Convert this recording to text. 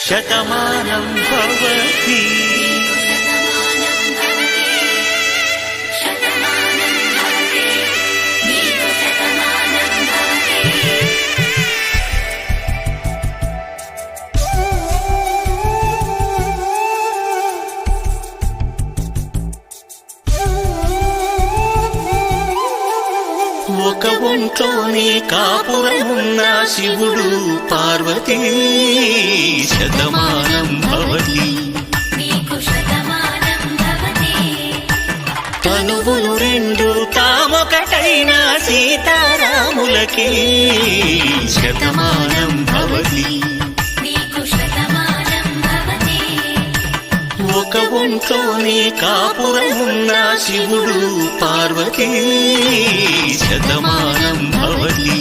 శతమానం భవతి ఒక ఒంట్లోనే కాపురమున్న శివుడు పార్వతీ శతమానం భవతి తనువులు రెండు తామొకటైన సీతారాములకి శతమానం భవతి ఒక ఒంట్లోనే కాపురమున్న శివుడు పార్వతీ శతమానం భవతి